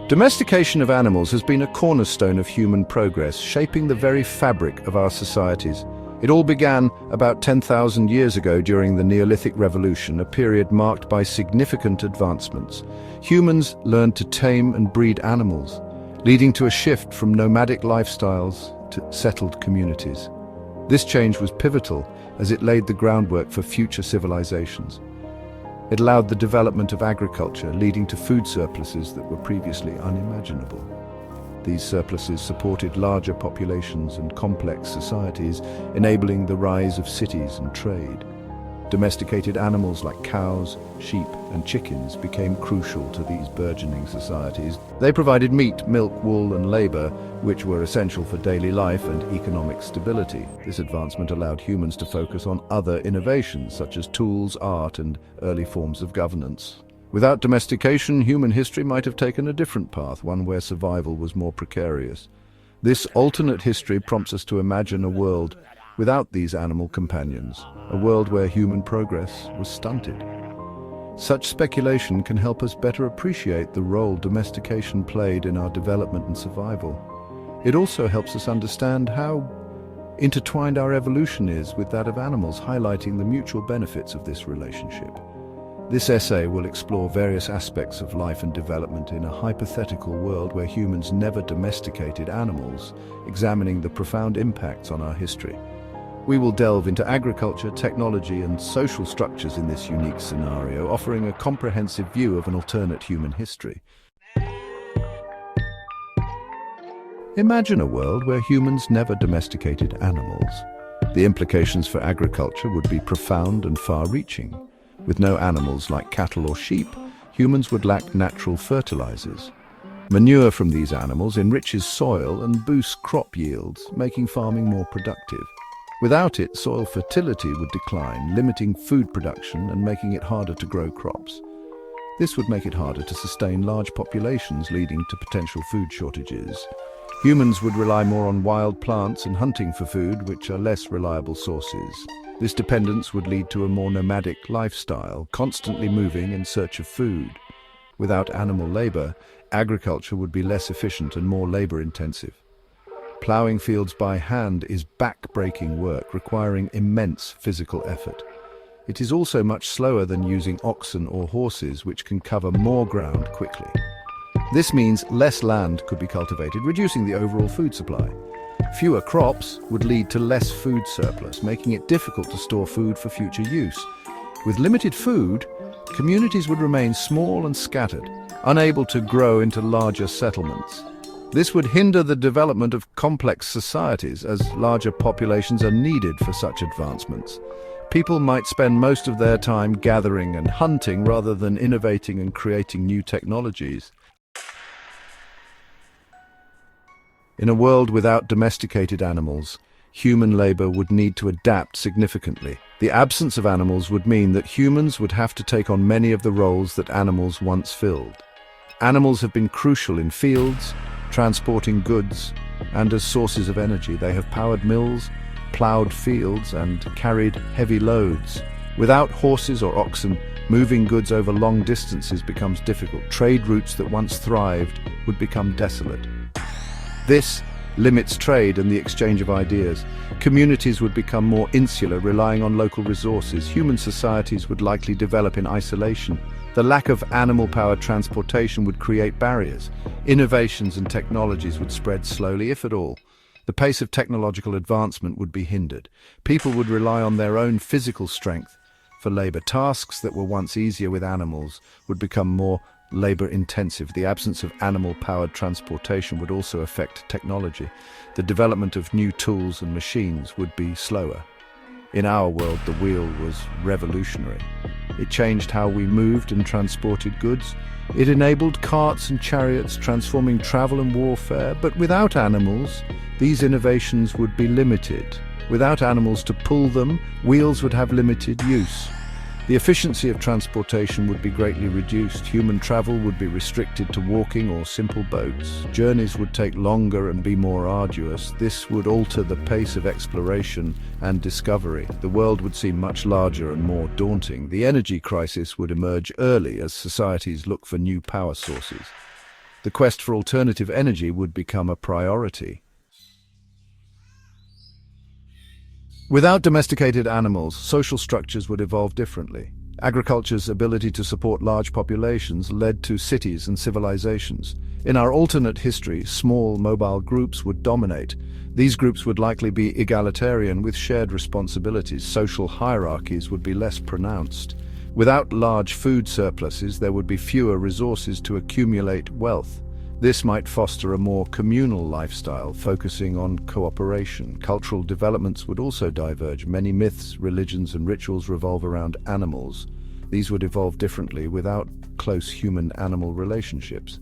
Domestication of animals has been a cornerstone of human progress, shaping the very fabric of our societies. It all began about 10,000 years ago during the Neolithic Revolution, a period marked by significant advancements. Humans learned to tame and breed animals, leading to a shift from nomadic lifestyles to settled communities. This change was pivotal as it laid the groundwork for future civilizations. It allowed the development of agriculture, leading to food surpluses that were previously unimaginable. These surpluses supported larger populations and complex societies, enabling the rise of cities and trade. Domesticated animals like cows, sheep, and chickens became crucial to these burgeoning societies. They provided meat, milk, wool, and labor, which were essential for daily life and economic stability. This advancement allowed humans to focus on other innovations, such as tools, art, and early forms of governance. Without domestication, human history might have taken a different path, one where survival was more precarious. This alternate history prompts us to imagine a world without these animal companions, a world where human progress was stunted. Such speculation can help us better appreciate the role domestication played in our development and survival. It also helps us understand how intertwined our evolution is with that of animals, highlighting the mutual benefits of this relationship. This essay will explore various aspects of life and development in a hypothetical world where humans never domesticated animals, examining the profound impacts on our history. We will delve into agriculture, technology, and social structures in this unique scenario, offering a comprehensive view of an alternate human history. Imagine a world where humans never domesticated animals. The implications for agriculture would be profound and far-reaching. With no animals like cattle or sheep, humans would lack natural fertilizers. Manure from these animals enriches soil and boosts crop yields, making farming more productive. Without it, soil fertility would decline, limiting food production and making it harder to grow crops. This would make it harder to sustain large populations, leading to potential food shortages. Humans would rely more on wild plants and hunting for food, which are less reliable sources. This dependence would lead to a more nomadic lifestyle, constantly moving in search of food. Without animal labor, agriculture would be less efficient and more labor-intensive. Plowing fields by hand is back-breaking work, requiring immense physical effort. It is also much slower than using oxen or horses, which can cover more ground quickly. This means less land could be cultivated, reducing the overall food supply. Fewer crops would lead to less food surplus, making it difficult to store food for future use. With limited food, communities would remain small and scattered, unable to grow into larger settlements. This would hinder the development of complex societies, as larger populations are needed for such advancements. People might spend most of their time gathering and hunting rather than innovating and creating new technologies. In a world without domesticated animals, human labor would need to adapt significantly. The absence of animals would mean that humans would have to take on many of the roles that animals once filled. Animals have been crucial in fields, transporting goods, and as sources of energy. They have powered mills, plowed fields, and carried heavy loads. Without horses or oxen, moving goods over long distances becomes difficult. Trade routes that once thrived would become desolate. This limits trade and the exchange of ideas. Communities would become more insular, relying on local resources. Human societies would likely develop in isolation. The lack of animal-powered transportation would create barriers. Innovations and technologies would spread slowly, if at all. The pace of technological advancement would be hindered. People would rely on their own physical strength for labor. Tasks that were once easier with animals would become more labor-intensive. The absence of animal-powered transportation would also affect technology. The development of new tools and machines would be slower. In our world, the wheel was revolutionary. It changed how we moved and transported goods. It enabled carts and chariots, transforming travel and warfare. But without animals, these innovations would be limited. Without animals to pull them, wheels would have limited use. The efficiency of transportation would be greatly reduced. Human travel would be restricted to walking or simple boats. Journeys would take longer and be more arduous. This would alter the pace of exploration and discovery. The world would seem much larger and more daunting. The energy crisis would emerge early as societies look for new power sources. The quest for alternative energy would become a priority. Without domesticated animals, social structures would evolve differently. Agriculture's ability to support large populations led to cities and civilizations. In our alternate history, small, mobile groups would dominate. These groups would likely be egalitarian with shared responsibilities. Social hierarchies would be less pronounced. Without large food surpluses, there would be fewer resources to accumulate wealth. This might foster a more communal lifestyle, focusing on cooperation. Cultural developments would also diverge. Many myths, religions, and rituals revolve around animals. These would evolve differently without close human-animal relationships.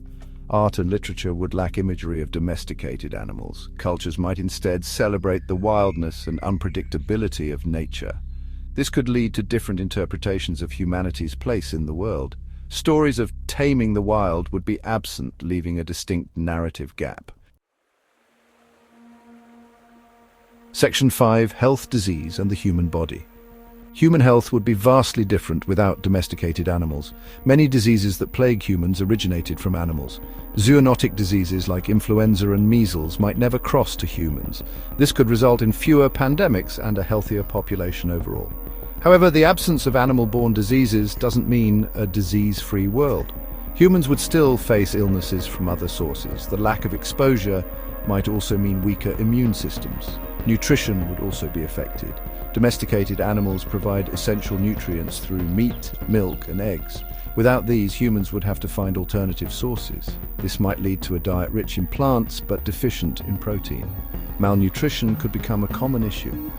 Art and literature would lack imagery of domesticated animals. Cultures might instead celebrate the wildness and unpredictability of nature. This could lead to different interpretations of humanity's place in the world. Stories of taming the wild would be absent, leaving a distinct narrative gap. Section 5. Health, disease, and the human body. Human health would be vastly different without domesticated animals. Many diseases that plague humans originated from animals. Zoonotic diseases like influenza and measles might never cross to humans. This could result in fewer pandemics and a healthier population overall. However, the absence of animal-borne diseases doesn't mean a disease-free world. Humans would still face illnesses from other sources. The lack of exposure might also mean weaker immune systems. Nutrition would also be affected. Domesticated animals provide essential nutrients through meat, milk, and eggs. Without these, humans would have to find alternative sources. This might lead to a diet rich in plants but deficient in protein. Malnutrition could become a common issue.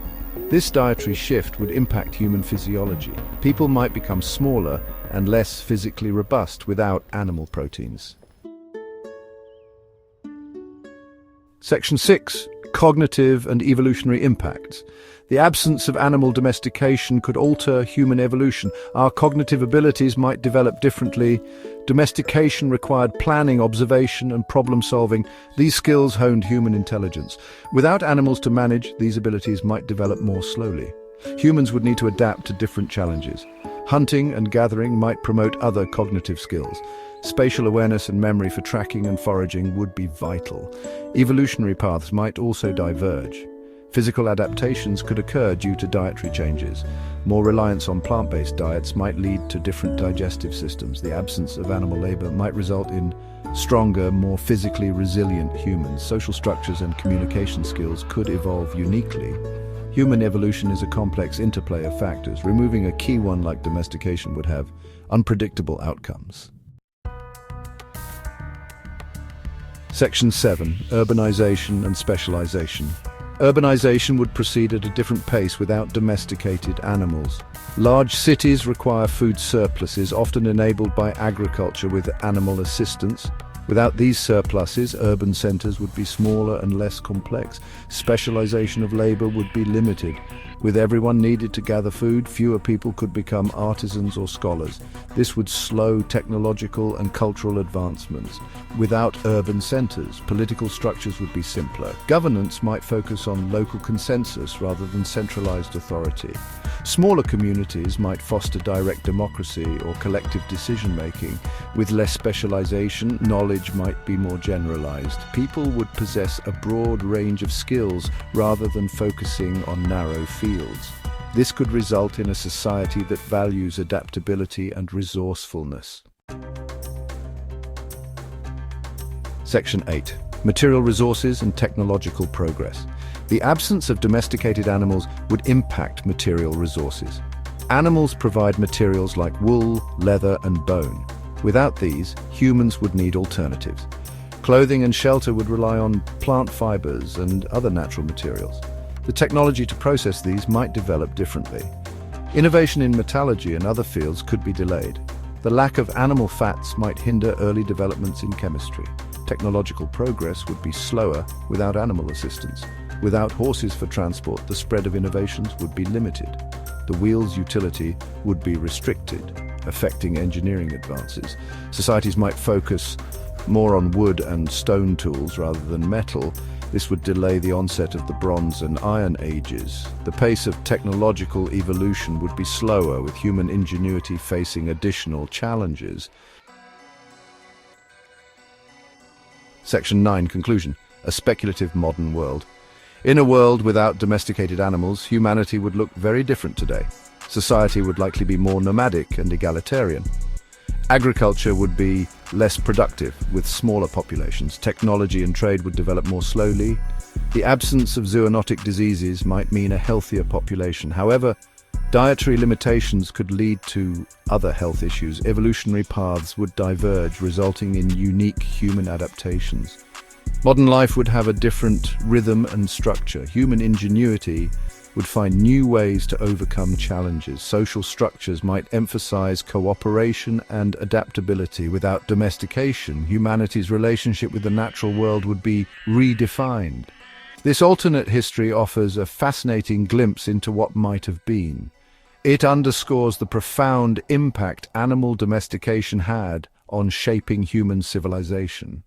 This dietary shift would impact human physiology. People might become smaller and less physically robust without animal proteins. Section 6. Cognitive and evolutionary impacts. The absence of animal domestication could alter human evolution. Our cognitive abilities might develop differently. Domestication required planning, observation, and problem-solving. These skills honed human intelligence. Without animals to manage, these abilities might develop more slowly. Humans would need to adapt to different challenges. Hunting and gathering might promote other cognitive skills. Spatial awareness and memory for tracking and foraging would be vital. Evolutionary paths might also diverge. Physical adaptations could occur due to dietary changes. More reliance on plant-based diets might lead to different digestive systems. The absence of animal labor might result in stronger, more physically resilient humans. Social structures and communication skills could evolve uniquely. Human evolution is a complex interplay of factors. Removing a key one like domestication would have unpredictable outcomes. Section 7. Urbanization and Specialization. Urbanization would proceed at a different pace without domesticated animals. Large cities require food surpluses, often enabled by agriculture with animal assistance. Without these surpluses, urban centers would be smaller and less complex. Specialization of labor would be limited. With everyone needed to gather food, fewer people could become artisans or scholars. This would slow technological and cultural advancements. Without urban centers, political structures would be simpler. Governance might focus on local consensus rather than centralized authority. Smaller communities might foster direct democracy or collective decision-making. With less specialization, knowledge might be more generalized. People would possess a broad range of skills rather than focusing on narrow fields. This could result in a society that values adaptability and resourcefulness. Section 8. Material resources and technological progress. The absence of domesticated animals would impact material resources. Animals provide materials like wool, leather, and bone. Without these, humans would need alternatives. Clothing and shelter would rely on plant fibers and other natural materials. The technology to process these might develop differently. Innovation in metallurgy and other fields could be delayed. The lack of animal fats might hinder early developments in chemistry. Technological progress would be slower without animal assistance. Without horses for transport, the spread of innovations would be limited. The wheel's utility would be restricted, affecting engineering advances. Societies might focus more on wood and stone tools rather than metal. This would delay the onset of the Bronze and Iron Ages. The pace of technological evolution would be slower, with human ingenuity facing additional challenges. Section 9, Conclusion. A speculative modern world. In a world without domesticated animals, humanity would look very different today. Society would likely be more nomadic and egalitarian. Agriculture would be less productive, with smaller populations. Technology and trade would develop more slowly. The absence of zoonotic diseases might mean a healthier population. However, dietary limitations could lead to other health issues. Evolutionary paths would diverge, resulting in unique human adaptations. Modern life would have a different rhythm and structure. Human ingenuity would find new ways to overcome challenges. Social structures might emphasize cooperation and adaptability. Without domestication, humanity's relationship with the natural world would be redefined. This alternate history offers a fascinating glimpse into what might have been. It underscores the profound impact animal domestication had on shaping human civilization.